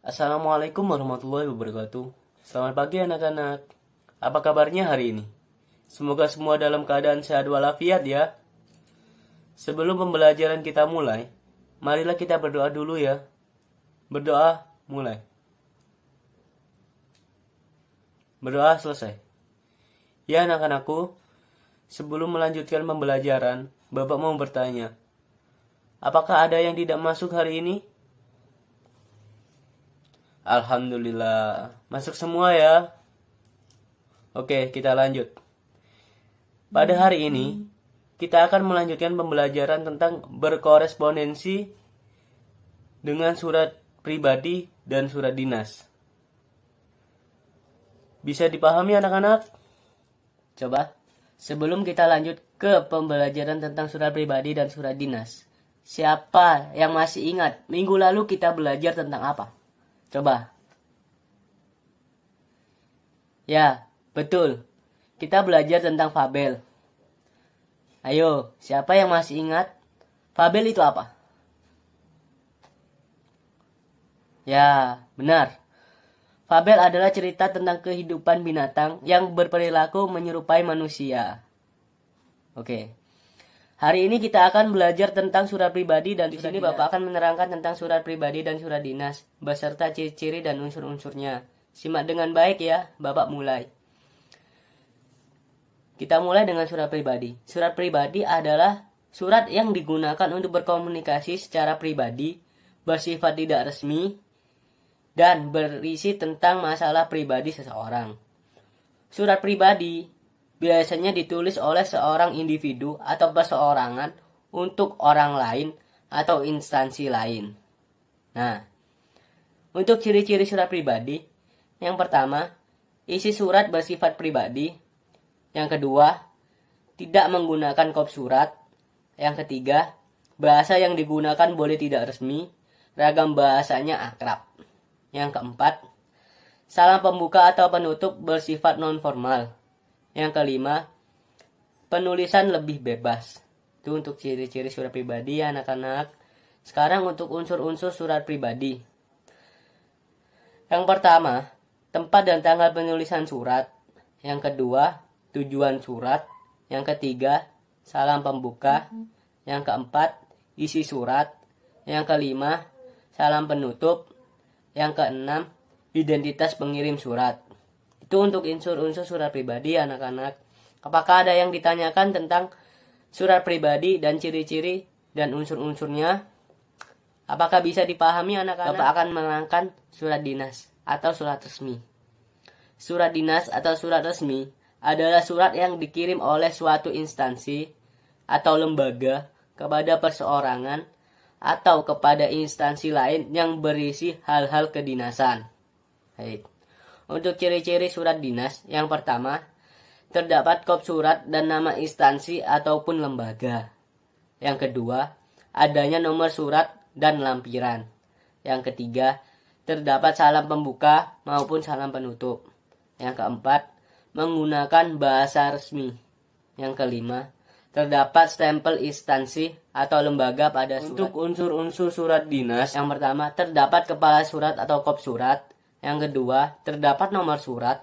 Assalamualaikum warahmatullahi wabarakatuh. Selamat pagi anak-anak. Apa kabarnya hari ini? Semoga semua dalam keadaan sehat walafiat ya. Sebelum pembelajaran kita mulai, marilah kita berdoa dulu ya. Berdoa mulai. Berdoa selesai. Ya anak-anakku, sebelum melanjutkan pembelajaran, Bapak mau bertanya, apakah ada yang tidak masuk hari ini? Alhamdulillah, masuk semua ya. Oke, kita lanjut. Pada hari ini, kita akan melanjutkan pembelajaran tentang berkorespondensi dengan surat pribadi dan surat dinas. Bisa dipahami anak-anak? Coba, sebelum kita lanjut ke pembelajaran tentang surat pribadi dan surat dinas, siapa yang masih ingat minggu lalu kita belajar tentang apa? Coba. Ya, betul. Kita belajar tentang fabel. Ayo, siapa yang masih ingat? Fabel itu apa? Ya, benar. Fabel adalah cerita tentang kehidupan binatang yang berperilaku menyerupai manusia. Oke. Hari ini kita akan belajar tentang surat pribadi dan di sini Bapak akan menerangkan tentang surat pribadi dan surat dinas beserta ciri-ciri dan unsur-unsurnya. Simak dengan baik ya, Bapak mulai. Kita mulai dengan surat pribadi. Surat pribadi adalah surat yang digunakan untuk berkomunikasi secara pribadi, bersifat tidak resmi, dan berisi tentang masalah pribadi seseorang. Surat pribadi biasanya ditulis oleh seorang individu atau perseorangan untuk orang lain atau instansi lain. Nah, untuk ciri-ciri surat pribadi, yang pertama, isi surat bersifat pribadi. Yang kedua, tidak menggunakan kop surat. Yang ketiga, bahasa yang digunakan boleh tidak resmi, ragam bahasanya akrab. Yang keempat, salam pembuka atau penutup bersifat non-formal. Yang kelima, penulisan lebih bebas. Itu untuk ciri-ciri surat pribadi ya anak-anak. Sekarang untuk unsur-unsur surat pribadi. Yang pertama, tempat dan tanggal penulisan surat. Yang kedua, tujuan surat. Yang ketiga, salam pembuka. Yang keempat, isi surat. Yang kelima, salam penutup. Yang keenam, identitas pengirim surat. Itu untuk unsur-unsur surat pribadi anak-anak. Apakah ada yang ditanyakan tentang surat pribadi dan ciri-ciri dan unsur-unsurnya? Apakah bisa dipahami anak-anak? Bapak akan menerangkan surat dinas atau surat resmi. Surat dinas atau surat resmi adalah surat yang dikirim oleh suatu instansi atau lembaga kepada perseorangan atau kepada instansi lain yang berisi hal-hal kedinasan. Baik. Untuk ciri-ciri surat dinas, yang pertama, terdapat kop surat dan nama instansi ataupun lembaga. Yang kedua, adanya nomor surat dan lampiran. Yang ketiga, terdapat salam pembuka maupun salam penutup. Yang keempat, menggunakan bahasa resmi. Yang kelima, terdapat stempel instansi atau lembaga pada surat. Untuk unsur-unsur surat dinas, yang pertama, terdapat kepala surat atau kop surat. Yang kedua, terdapat nomor surat.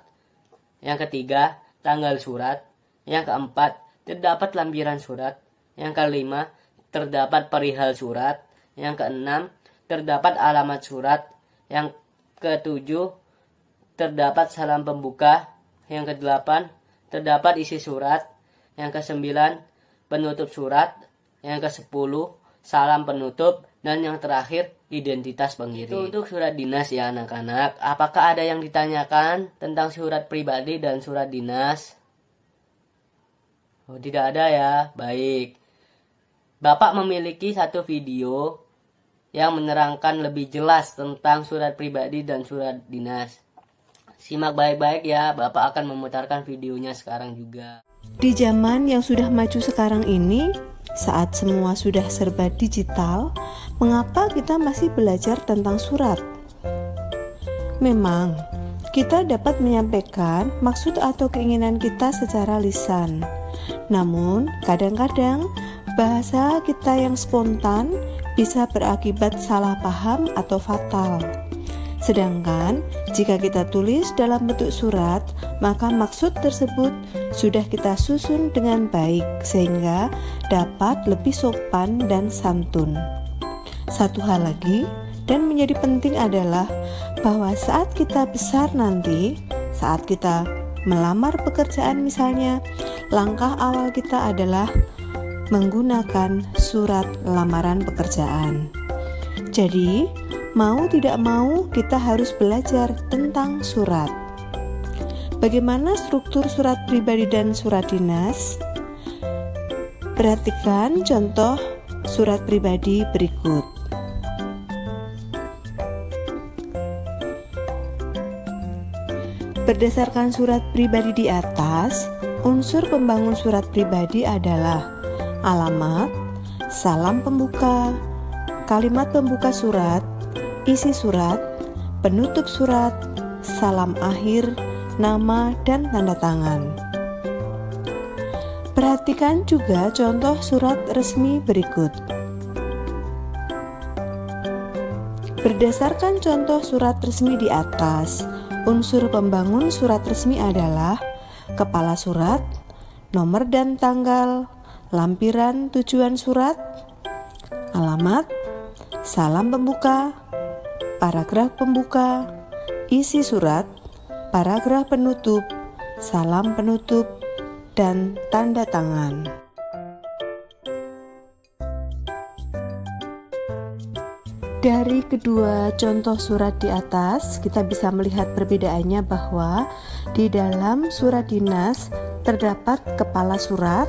Yang ketiga, tanggal surat. Yang keempat, terdapat lampiran surat. Yang kelima, terdapat perihal surat. Yang keenam, terdapat alamat surat. Yang ketujuh, terdapat salam pembuka. Yang kedelapan, terdapat isi surat. Yang kesembilan, penutup surat. Yang kesepuluh, salam penutup. Dan yang terakhir, identitas pengirim. Itu untuk surat dinas ya anak-anak. Apakah ada yang ditanyakan tentang surat pribadi dan surat dinas? Oh, tidak ada ya. Baik. Bapak memiliki satu video yang menerangkan lebih jelas tentang surat pribadi dan surat dinas. Simak baik-baik ya. Bapak akan memutarkan videonya sekarang juga. Di zaman yang sudah maju sekarang ini, saat semua sudah serba digital, mengapa kita masih belajar tentang surat? Memang, kita dapat menyampaikan maksud atau keinginan kita secara lisan. Namun, kadang-kadang bahasa kita yang spontan bisa berakibat salah paham atau fatal. Sedangkan jika kita tulis dalam bentuk surat, maka maksud tersebut sudah kita susun dengan baik sehingga dapat lebih sopan dan santun. Satu hal lagi dan menjadi penting adalah bahwa saat kita besar nanti, saat kita melamar pekerjaan misalnya, langkah awal kita adalah menggunakan surat lamaran pekerjaan. Jadi, mau tidak mau kita harus belajar tentang surat. Bagaimana struktur surat pribadi dan surat dinas? Perhatikan contoh surat pribadi berikut. Berdasarkan surat pribadi di atas, unsur pembangun surat pribadi adalah alamat, salam pembuka, kalimat pembuka surat, isi surat, penutup surat, salam akhir, nama, dan tanda tangan. Perhatikan juga contoh surat resmi berikut. Berdasarkan contoh surat resmi di atas, unsur pembangun surat resmi adalah kepala surat, nomor dan tanggal, lampiran tujuan surat, alamat, salam pembuka, paragraf pembuka, isi surat, paragraf penutup, salam penutup, dan tanda tangan. Dari kedua contoh surat di atas, kita bisa melihat perbedaannya bahwa di dalam surat dinas terdapat kepala surat,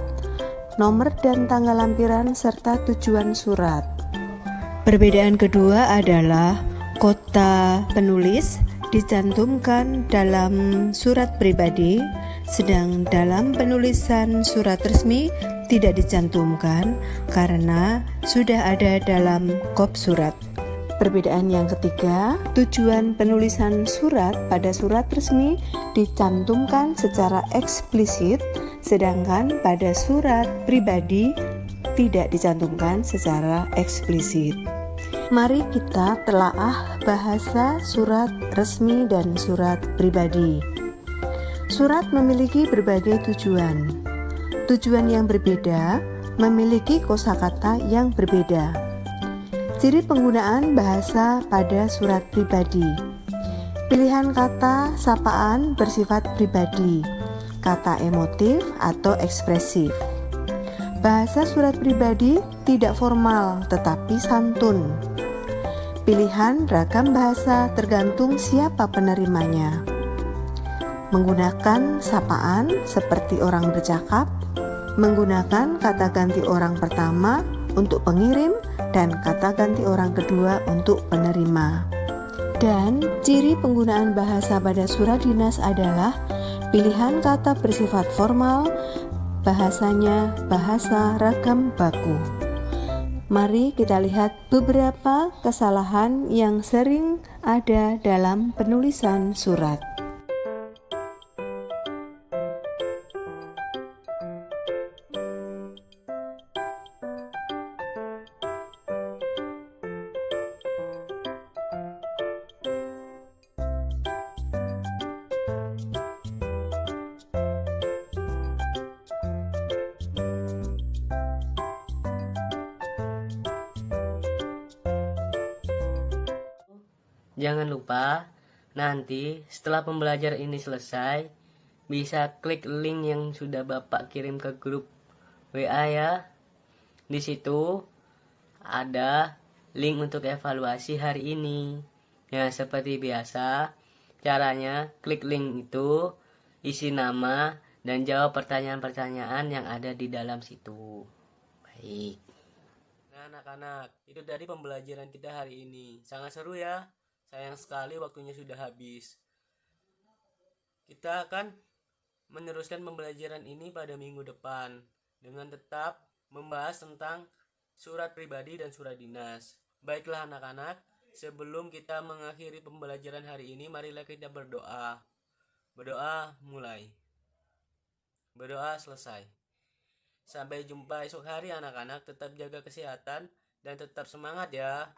nomor dan tanggal lampiran, serta tujuan surat. Perbedaan kedua adalah kota penulis dicantumkan dalam surat pribadi, sedang dalam penulisan surat resmi tidak dicantumkan karena sudah ada dalam kop surat. Perbedaan yang ketiga, tujuan penulisan surat pada surat resmi dicantumkan secara eksplisit, sedangkan pada surat pribadi tidak dicantumkan secara eksplisit. Mari kita telaah bahasa surat resmi dan surat pribadi. Surat memiliki berbagai tujuan. Tujuan yang berbeda memiliki kosakata yang berbeda. Ciri penggunaan bahasa pada surat pribadi. Pilihan kata sapaan bersifat pribadi, kata emotif atau ekspresif. Bahasa surat pribadi tidak formal tetapi santun. Pilihan ragam bahasa tergantung siapa penerimanya. Menggunakan sapaan seperti orang bercakap, menggunakan kata ganti orang pertama untuk pengirim dan kata ganti orang kedua untuk penerima. Dan ciri penggunaan bahasa pada surat dinas adalah pilihan kata bersifat formal, bahasanya bahasa ragam baku. Mari kita lihat beberapa kesalahan yang sering ada dalam penulisan surat. Jangan lupa, nanti setelah pembelajaran ini selesai, bisa klik link yang sudah Bapak kirim ke grup WA ya. Di situ ada link untuk evaluasi hari ini. Ya, seperti biasa, caranya klik link itu, isi nama, dan jawab pertanyaan-pertanyaan yang ada di dalam situ. Baik. Nah, anak-anak, itu dari pembelajaran kita hari ini. Sangat seru ya. Sayang sekali waktunya sudah habis. Kita akan meneruskan pembelajaran ini pada minggu depan dengan tetap membahas tentang surat pribadi dan surat dinas. Baiklah anak-anak, sebelum kita mengakhiri pembelajaran hari ini, marilah kita berdoa. Berdoa mulai. Berdoa selesai. Sampai jumpa esok hari anak-anak, tetap jaga kesehatan dan tetap semangat ya.